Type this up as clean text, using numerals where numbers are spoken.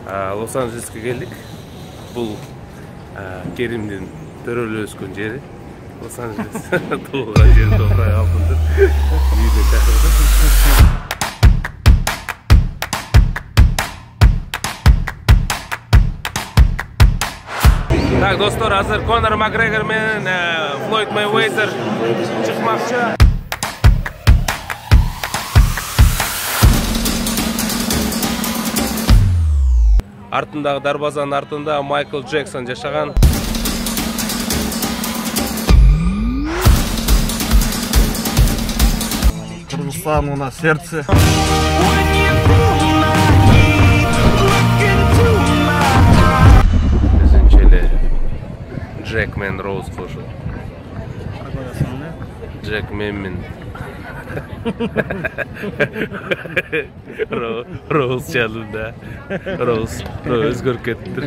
Лос-Анджелеске келдик. Бул Керимдин төрөлүп өскөн жери. Лос-Анджелес туулган жери топурак алтындыр. Үйүнө чакырды. Так, достор, азыр Конор Макгрегор менен Флойд Мейвезер чыкмакчы. Артындагы дарбазанын артында Майкл Джексон жашаган. Кыргызстан у нас сердце. Өзүнчө Джек мен Роуз кошулду. Джек мен Роуз çalında. Роуз өзгөрүп кетти.